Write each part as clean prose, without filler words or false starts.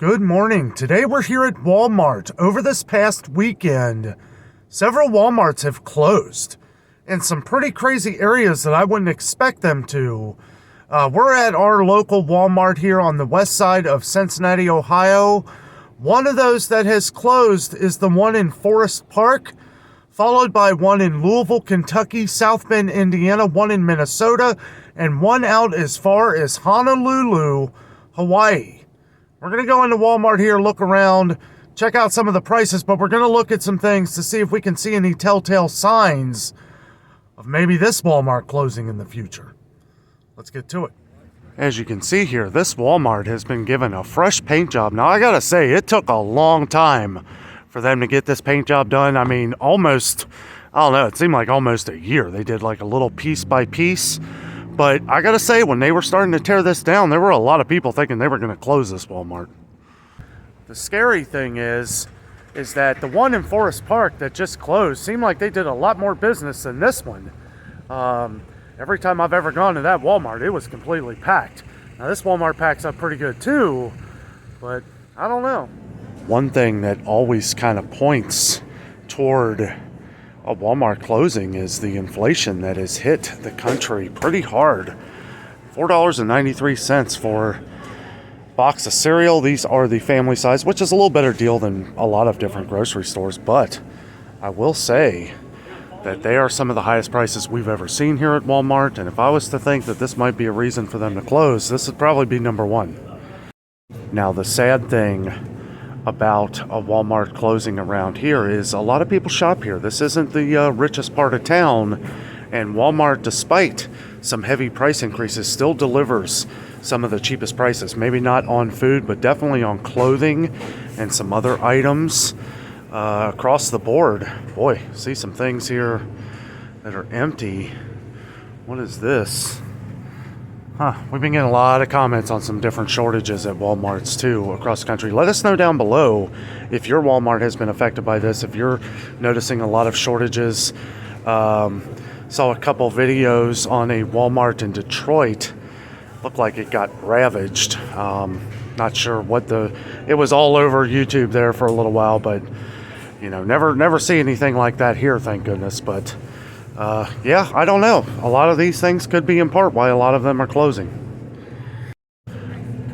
Good morning. Today we're here at Walmart. Over this past weekend, several Walmarts have closed in some pretty crazy areas that I wouldn't expect them to. We're at our local Walmart here on the west side of Cincinnati, Ohio. One of those that has closed is the one in Forest Park, followed by one in Louisville, Kentucky, South Bend, Indiana, one in Minnesota, and one out as far as Honolulu, Hawaii. We're going to go into Walmart here, look around, check out some of the prices, but we're going to look at some things to see if we can see any telltale signs of maybe this Walmart closing in the future. Let's get to it. As you can see here, this Walmart has been given a fresh paint job. Now, I got to say, it took a long time for them to get this paint job done. I mean, almost, I don't know, it seemed like almost a year. They did like a little piece by piece. But I gotta say, when they were starting to tear this down, there were a lot of people thinking they were gonna close this Walmart. The scary thing is that the one in Forest Park that just closed seemed like they did a lot more business than this one. Every time I've ever gone to that Walmart, it was completely packed. Now this Walmart packs up pretty good too, but I don't know. One thing that always kind of points toward a Walmart closing is the inflation that has hit the country pretty hard. $4.93 for a box of cereal. These are the family size, which is a little better deal than a lot of different grocery stores, but I will say that they are some of the highest prices we've ever seen here at Walmart, and if I was to think that this might be a reason for them to close, this would probably be number one. Now, the sad thing about a Walmart closing around here is a lot of people shop here. This isn't the richest part of town, and Walmart, despite some heavy price increases, still delivers some of the cheapest prices. Maybe not on food, but definitely on clothing and some other items across the board. Boy, see some things here that are empty. What is this? We've been getting a lot of comments on some different shortages at Walmarts too across the country. Let us know down below if your Walmart has been affected by this, if you're noticing a lot of shortages. Saw a couple videos on a Walmart in Detroit. Looked like it got ravaged. Not sure what it was all over YouTube there for a little while, but you know, never see anything like that here, thank goodness. But yeah, I don't know. A lot of these things could be in part why a lot of them are closing.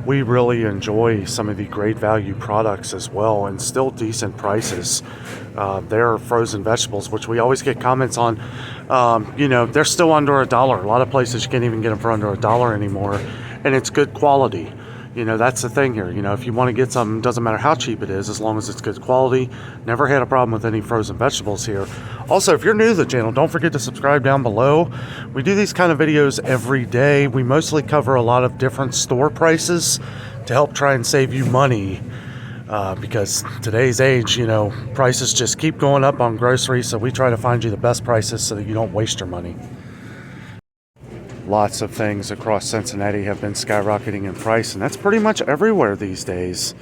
We really enjoy some of the great value products as well, and still decent prices. There are frozen vegetables, which we always get comments on. You know, they're still under $1. A lot of places you can't even get them for under $1 anymore, and it's good quality. You know, that's the thing here. You know, if you want to get something, doesn't matter how cheap it is, as long as it's good quality. Never had a problem with any frozen vegetables here. Also, if you're new to the channel, don't forget to subscribe down below. We do these kind of videos every day. We mostly cover a lot of different store prices to help try and save you money. Because today's age, you know, prices just keep going up on groceries, so we try to find you the best prices so that you don't waste your money. Lots of things across Cincinnati have been skyrocketing in price, and that's pretty much everywhere these days,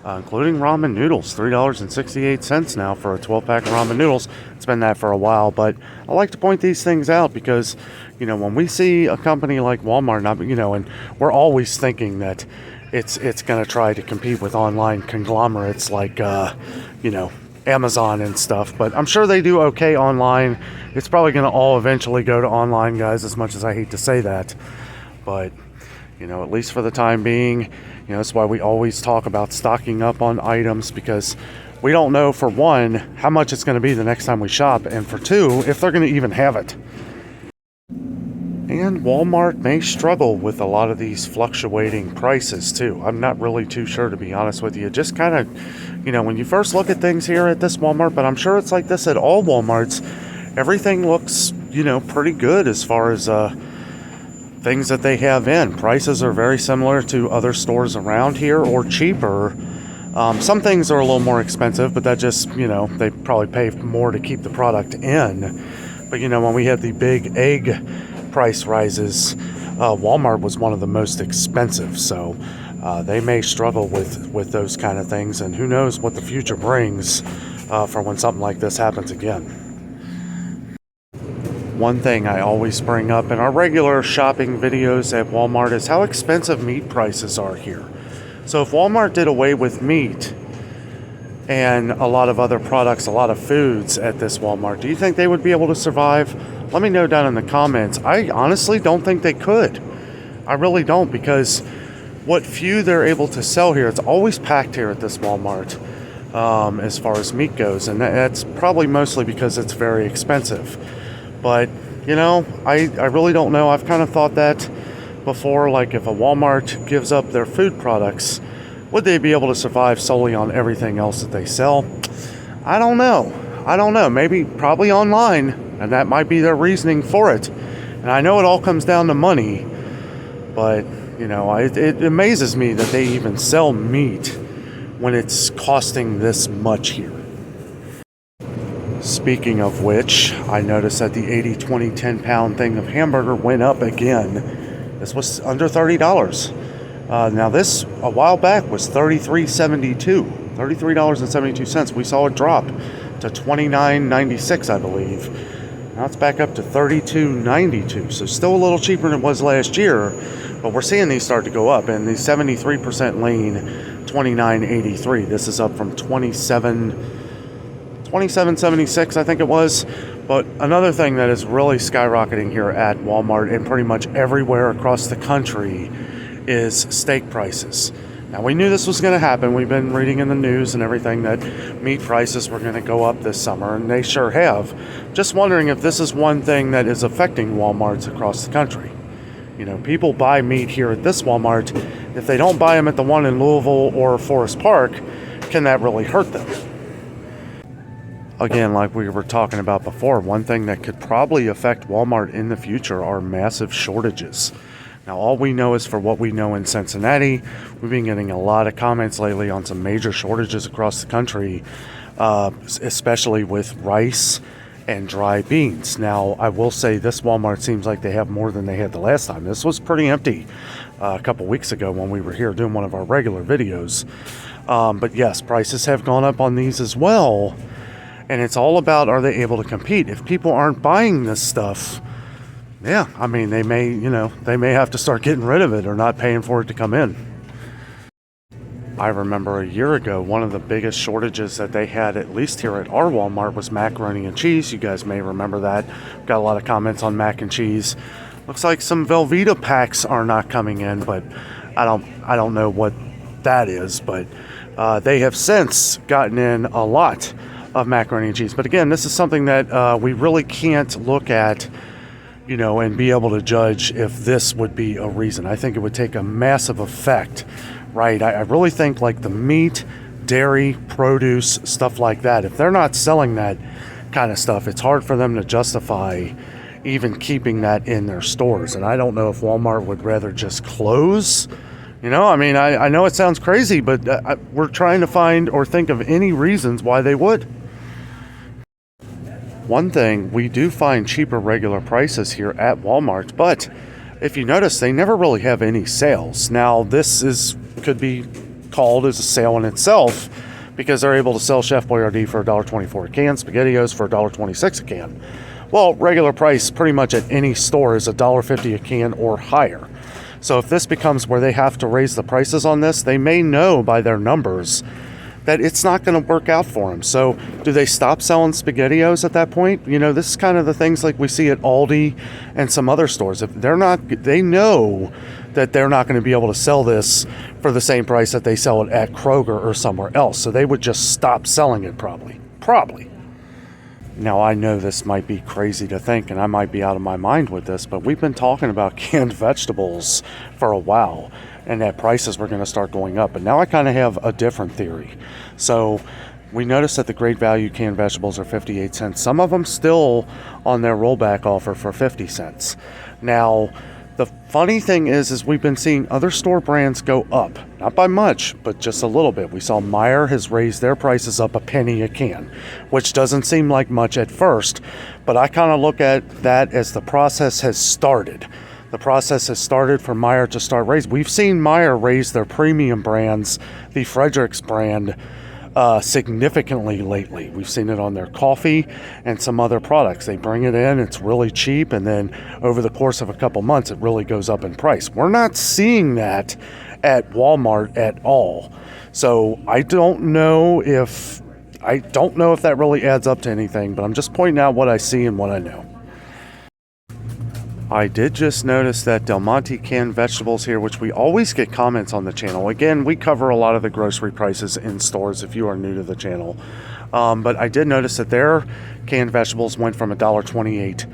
including ramen noodles. $3.68 now for a 12-pack of ramen noodles. It's been that for a while, but I like to point these things out because, you know, when we see a company like Walmart, you know, and we're always thinking that it's going to try to compete with online conglomerates like, you know, Amazon and stuff, but I'm sure they do okay online. It's probably going to all eventually go to online, guys, as much as I hate to say that. But, you know, at least for the time being, you know, that's why we always talk about stocking up on items, because we don't know, for one, how much it's going to be the next time we shop, and for two, if they're going to even have it. And Walmart may struggle with a lot of these fluctuating prices too. I'm not really too sure, to be honest with you. Just kind of, you know, when you first look at things here at this Walmart, but I'm sure it's like this at all Walmarts, everything looks, you know, pretty good as far as things that they have in. Prices are very similar to other stores around here, or cheaper. Some things are a little more expensive, but that just, you know, they probably pay more to keep the product in. But, you know, when we had the big egg price rises, Walmart was one of the most expensive, so they may struggle with those kind of things, and who knows what the future brings for when something like this happens again. One thing I always bring up in our regular shopping videos at Walmart is how expensive meat prices are here. So if Walmart did away with meat and a lot of other products, a lot of foods at this Walmart, do you think they would be able to survive? Let me know down in the comments. I honestly don't think they could. I really don't, because what few they're able to sell here, it's always packed here at this Walmart as far as meat goes. And that's probably mostly because it's very expensive. But, you know, I really don't know. I've kind of thought that before, like if a Walmart gives up their food products, would they be able to survive solely on everything else that they sell? I don't know. Maybe, probably online, and that might be their reasoning for it. And I know it all comes down to money, but, you know, it amazes me that they even sell meat when it's costing this much here. Speaking of which, I noticed that the 80, 20, 10 pound thing of hamburger went up again. This was under $30. Now this, a while back, was $33.72. We saw it drop to $29.96, I believe. Now it's back up to $32.92. So still a little cheaper than it was last year, but we're seeing these start to go up. And the 73% lean, $29.83. This is up from $27.76, I think it was. But another thing that is really skyrocketing here at Walmart and pretty much everywhere across the country is steak prices. Now, we knew this was going to happen. We've been reading in the news and everything that meat prices were going to go up this summer, and they sure have. Just wondering if this is one thing that is affecting Walmarts across the country. You know, people buy meat here at this Walmart. If they don't buy them at the one in Louisville or Forest Park, can that really hurt them? Again, like we were talking about before, one thing that could probably affect Walmart in the future are massive shortages. Now, all we know is for what we know in Cincinnati. We've been getting a lot of comments lately on some major shortages across the country, especially with rice and dry beans. Now, I will say this Walmart seems like they have more than they had the last time. This was pretty empty a couple weeks ago when we were here doing one of our regular videos. But yes, prices have gone up on these as well. And it's all about, are they able to compete? If people aren't buying this stuff, yeah, I mean, they may have to start getting rid of it or not paying for it to come in. I remember a year ago, one of the biggest shortages that they had, at least here at our Walmart, was macaroni and cheese. You guys may remember that. Got a lot of comments on mac and cheese. Looks like some Velveeta packs are not coming in, but I don't know what that is. But they have since gotten in a lot of macaroni and cheese. But again, this is something that we really can't look at, you know, and be able to judge if this would be a reason. I think it would take a massive effect, right? I really think like the meat, dairy, produce, stuff like that, if they're not selling that kind of stuff, it's hard for them to justify even keeping that in their stores. And I don't know if Walmart would rather just close. You know, I mean, I know it sounds crazy, but we're trying to find or think of any reasons why they would. One thing, we do find cheaper regular prices here at Walmart, but if you notice, they never really have any sales. Now, this could be called as a sale in itself because they're able to sell Chef Boyardee for $1.24 a can, SpaghettiOs for $1.26 a can. Well, regular price pretty much at any store is $1.50 a can or higher. So if this becomes where they have to raise the prices on this, they may know by their numbers that it's not going to work out for them. So do they stop selling SpaghettiOs at that point? You know, this is kind of the things like we see at Aldi and some other stores. If they're not, they know that they're not going to be able to sell this for the same price that they sell it at Kroger or somewhere else. So they would just stop selling it probably. Now, I know this might be crazy to think, and I might be out of my mind with this, but we've been talking about canned vegetables for a while, and that prices were going to start going up. But now I kind of have a different theory. So we noticed that the Great Value canned vegetables are 58 cents. Some of them still on their rollback offer for 50 cents. Now, the funny thing is we've been seeing other store brands go up. Not by much, but just a little bit. We saw Meijer has raised their prices up a penny a can, which doesn't seem like much at first, but I kind of look at that as the process has started. The process has started for Meijer to start raising. We've seen Meijer raise their premium brands, the Fredericks brand, significantly lately. We've seen it on their coffee and some other products. They bring it in, it's really cheap, and then over the course of a couple months, it really goes up in price. We're not seeing that at Walmart at all. So I don't know if that really adds up to anything, but I'm just pointing out what I see and what I know. I did just notice that Del Monte canned vegetables here, which we always get comments on the channel. Again, we cover a lot of the grocery prices in stores if you are new to the channel. But I did notice that their canned vegetables went from $1.28,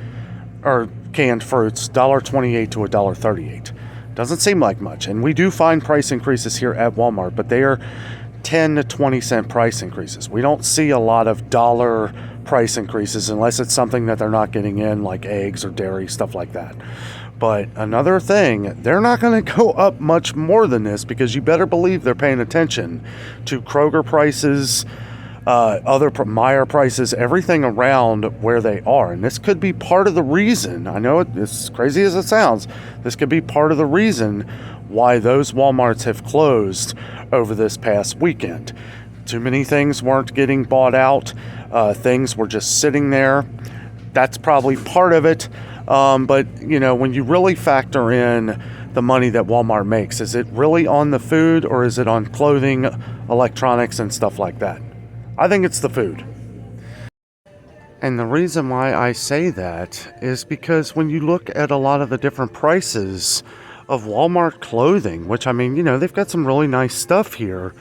or canned fruits, $1.28 to $1.38. Doesn't seem like much. And we do find price increases here at Walmart, but they are 10 to 20 cent price increases. We don't see a lot of dollar price increases unless it's something that they're not getting in, like eggs or dairy, stuff like that. But another thing, they're not going to go up much more than this, because you better believe they're paying attention to Kroger prices, other Meijer prices, everything around where they are. And this could be part of the reason, I know it's crazy as it sounds, this could be part of the reason why those Walmarts have closed over this past weekend. Too many things weren't getting bought out. Things were just sitting there. That's probably part of it. But, you know, when you really factor in the money that Walmart makes, is it really on the food, or is it on clothing, electronics, and stuff like that? I think it's the food. And the reason why I say that is because when you look at a lot of the different prices of Walmart clothing, which, I mean, you know, they've got some really nice stuff here,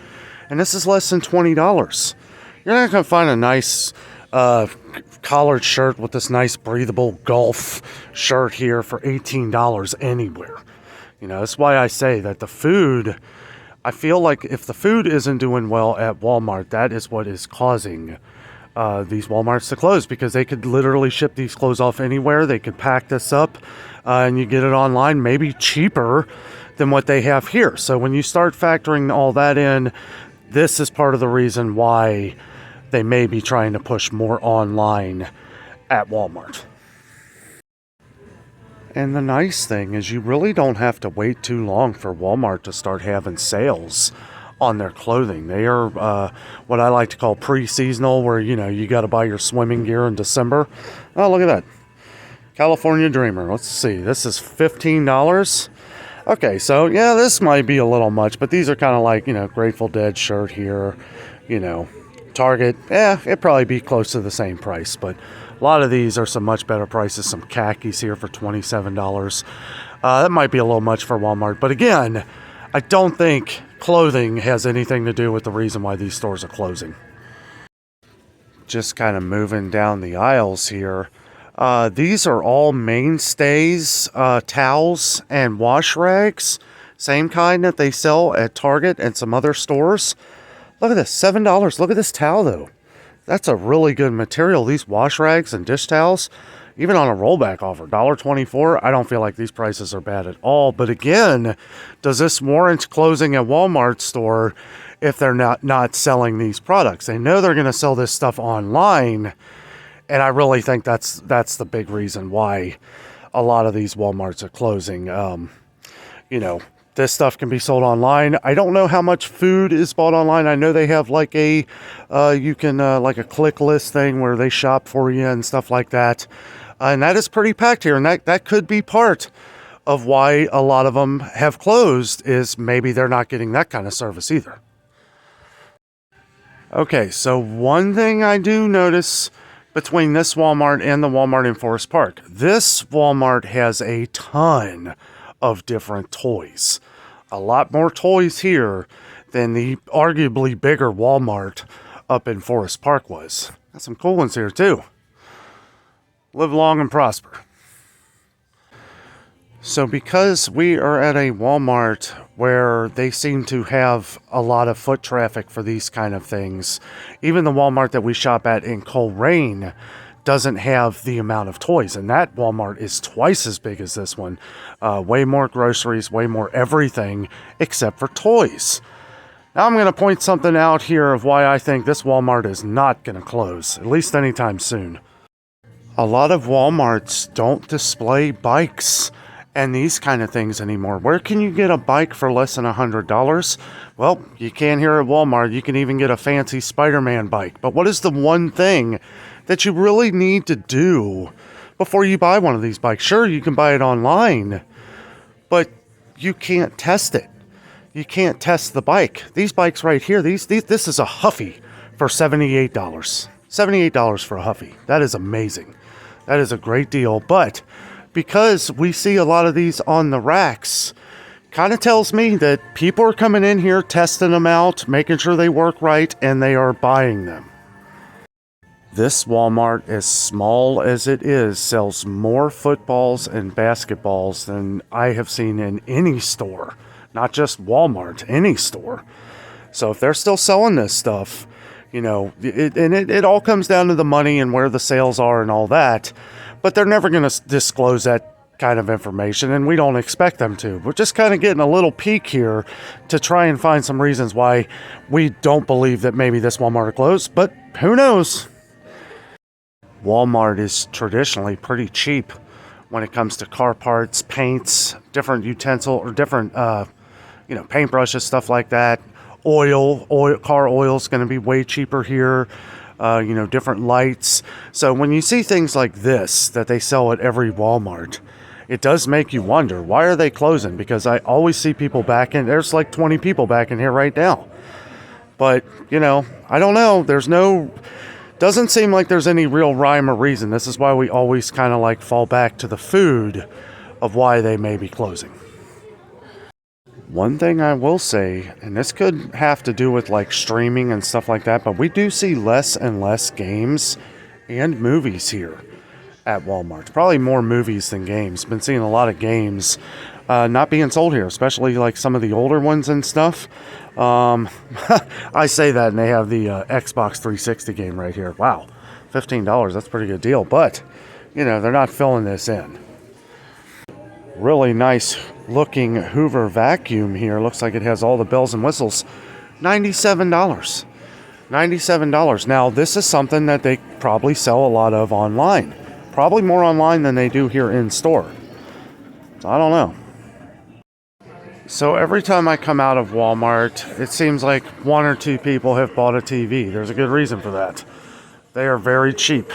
and this is less than $20. You're not going to find a nice collared shirt with this nice breathable golf shirt here for $18 anywhere. You know, that's why I say that the food, I feel like if the food isn't doing well at Walmart, that is what is causing these Walmarts to close, because they could literally ship these clothes off anywhere. They could pack this up and you get it online, maybe cheaper than what they have here. So when you start factoring all that in, this is part of the reason why they may be trying to push more online at Walmart. And the nice thing is you really don't have to wait too long for Walmart to start having sales on their clothing. They are what I like to call pre-seasonal, where, you know, you got to buy your swimming gear in December. Oh, look at that. California Dreamer. Let's see. This is $15. Okay, so yeah, this might be a little much, but these are kind of like, you know, Grateful Dead shirt here, you know, Target. Yeah, it'd probably be close to the same price, but a lot of these are some much better prices. Some khakis here for $27. That might be a little much for Walmart, but again, I don't think clothing has anything to do with the reason why these stores are closing. Just kind of moving down the aisles here. These are all mainstays, towels and wash rags. Same kind that they sell at Target and some other stores. Look at this, $7. Look at this towel, though. That's a really good material. These wash rags and dish towels, even on a rollback offer, $1.24. I don't feel like these prices are bad at all. But again, does this warrant closing a Walmart store if they're not selling these products? They know they're going to sell this stuff online. And I really think that's the big reason why a lot of these Walmarts are closing. You know, this stuff can be sold online. I don't know how much food is bought online. I know they have like a, you can, like a click list thing where they shop for you and stuff like that. And that is pretty packed here. And that could be part of why a lot of them have closed, is maybe they're not getting that kind of service either. Okay, so one thing I do notice between this Walmart and the Walmart in Forest Park, this Walmart has a ton of different toys. A lot more toys here than the arguably bigger Walmart up in Forest Park was. Got some cool ones here too. Live long and prosper. So because we are at a Walmart where they seem to have a lot of foot traffic for these kind of things, even the Walmart that we shop at in Coleraine doesn't have the amount of toys. And that Walmart is twice as big as this one. Way more groceries, way more everything except for toys. Now I'm going to point something out here of why I think this Walmart is not going to close, at least anytime soon. A lot of Walmarts don't display bikes and these kind of things anymore. Where can you get a bike for less than $100? Well, you can here at Walmart. You can even get a fancy Spider-Man bike. But what is the one thing that you really need to do before you buy one of these bikes? Sure, you can buy it online, but you can't test it. you can't test the bike. These bikes right here, this is a Huffy for $78. $78 for a Huffy. That is amazing. That is a great deal. But because we see a lot of these on the racks, kind of tells me that people are coming in here, testing them out, making sure they work right, and they are buying them. This Walmart, as small as it is, sells more footballs and basketballs than I have seen in any store. Not just Walmart, any store. So if they're still selling this stuff, you know, it all comes down to the money and where the sales are and all that. But they're never going to disclose that kind of information, and we don't expect them to. We're just kind of getting a little peek here to try and find some reasons why we don't believe that maybe this Walmart are closed, but who knows? Walmart is traditionally pretty cheap when it comes to car parts, paints, different utensil or different paintbrushes, stuff like that. Car oil is going to be way cheaper here. Different lights. So when you see things like this that they sell at every Walmart, it does make you wonder, why are they closing? Because I always see people back in. There's like 20 people back in here right now. But, I don't know. Doesn't seem like there's any real rhyme or reason. This is why we always kind of like fall back to the food of why they may be closing. One thing I will say, and this could have to do with like streaming and stuff like that, but we do see less and less games and movies here at Walmart. Probably more movies than games. Been seeing a lot of games not being sold here, especially like some of the older ones and stuff. I say that and they have the Xbox 360 game right here. Wow, $15, that's a pretty good deal. But, they're not filling this in. Really nice looking Hoover vacuum here. Looks like it has all the bells and whistles. $97. $97. Now, this is something that they probably sell a lot of online. Probably more online than they do here in store. So, I don't know. So every time I come out of Walmart, it seems like one or two people have bought a TV. There's a good reason for that. They are very cheap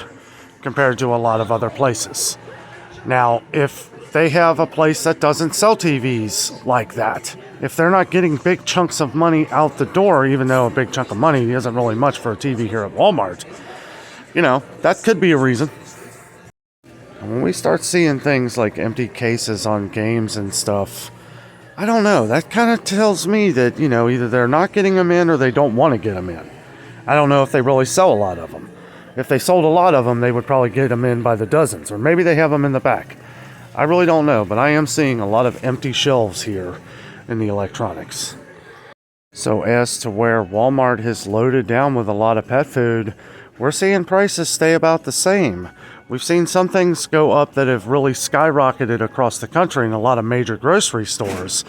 compared to a lot of other places. Now, if they have a place that doesn't sell TVs like that, if they're not getting big chunks of money out the door, even though a big chunk of money isn't really much for a TV here at Walmart, that could be a reason. And when we start seeing things like empty cases on games and stuff, I don't know. That kind of tells me that, either they're not getting them in or they don't want to get them in. I don't know if they really sell a lot of them. If they sold a lot of them, they would probably get them in by the dozens, or maybe they have them in the back. I really don't know, but I am seeing a lot of empty shelves here in the electronics. So as to where Walmart has loaded down with a lot of pet food, we're seeing prices stay about the same. We've seen some things go up that have really skyrocketed across the country in a lot of major grocery stores,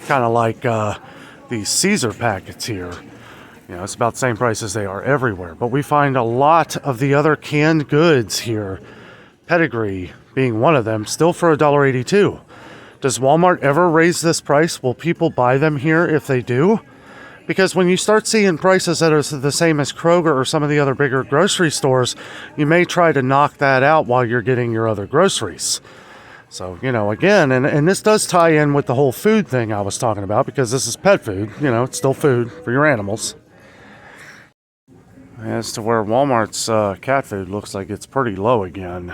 kind of like these Caesar packets here. It's about the same price as they are everywhere. But we find a lot of the other canned goods here, Pedigree being one of them, still for $1.82. Does Walmart ever raise this price? Will people buy them here if they do? Because when you start seeing prices that are the same as Kroger or some of the other bigger grocery stores, you may try to knock that out while you're getting your other groceries. So, again, and this does tie in with the whole food thing I was talking about, because this is pet food. It's still food for your animals. As to where Walmart's cat food looks like it's pretty low again.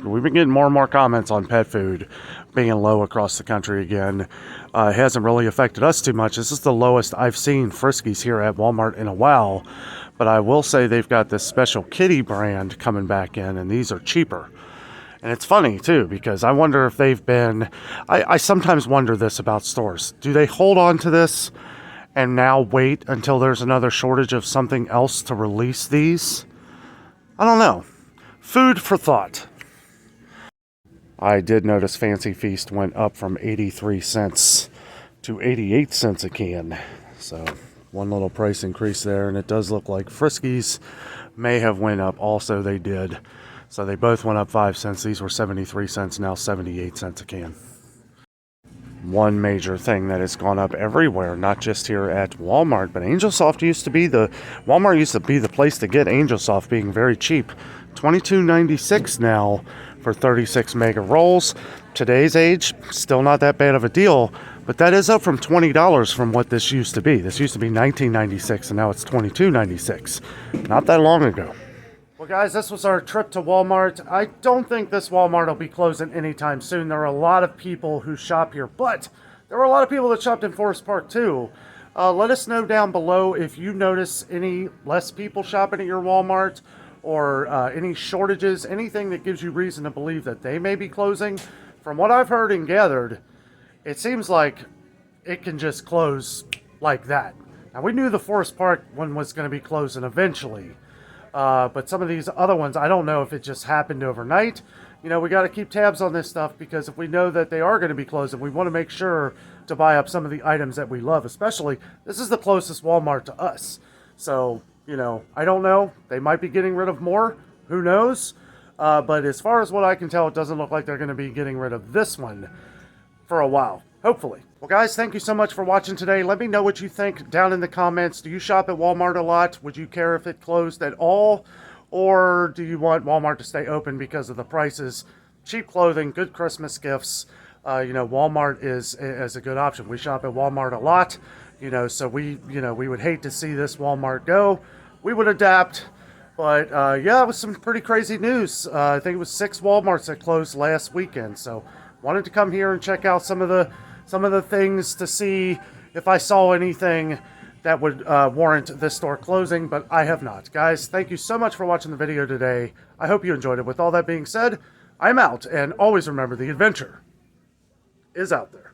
We've been getting more and more comments on pet food being low across the country again. It hasn't really affected us too much. This is the lowest I've seen Friskies here at Walmart in a while. But I will say they've got this special kitty brand coming back in, and these are cheaper. And it's funny, too, because I wonder if they've been... I sometimes wonder this about stores. Do they hold on to this and now wait until there's another shortage of something else to release these? I don't know. Food for thought. I did notice Fancy Feast went up from 83 cents to 88 cents a can. So one little price increase there, and it does look like Friskies may have went up also. They did. So they both went up 5 cents. These were 73 cents, now 78 cents a can. One major thing that has gone up everywhere, not just here at Walmart, but Angelsoft used to be Walmart used to be the place to get Angelsoft, being very cheap. $22.96 now for 36 mega rolls. Today's age, still not that bad of a deal, But that is up from $20 from what this used to be. This used to be $19.96 and now it's $22.96. Not that long ago. Well, guys, this was our trip to Walmart. I don't think this Walmart will be closing anytime soon. There are a lot of people who shop here, but there were a lot of people that shopped in Forest Park too. Let us know down below if you notice any less people shopping at your Walmart or any shortages, anything that gives you reason to believe that they may be closing. From what I've heard and gathered, it seems like it can just close like that. Now, we knew the Forest Park one was going to be closing eventually. But some of these other ones, I don't know if it just happened overnight. You know, we got to keep tabs on this stuff because if we know that they are going to be closing, we want to make sure to buy up some of the items that we love. Especially, this is the closest Walmart to us. So, you know, I don't know. They might be getting rid of more. Who knows? But as far as what I can tell, it doesn't look like they're going to be getting rid of this one for a while. Hopefully. Well, guys, thank you so much for watching today. Let me know what you think down in the comments. Do you shop at Walmart a lot? Would you care if it closed at all? Or do you want Walmart to stay open because of the prices? Cheap clothing, good Christmas gifts. You know, Walmart is a good option. We shop at Walmart a lot, you know, so we would hate to see this Walmart go. We would adapt. But, yeah, it was some pretty crazy news. I think it was 6 Walmarts that closed last weekend. So, wanted to come here and check out some of the things to see if I saw anything that would warrant this store closing, but I have not. Guys, thank you so much for watching the video today. I hope you enjoyed it. With all that being said, I'm out, and always remember the adventure is out there.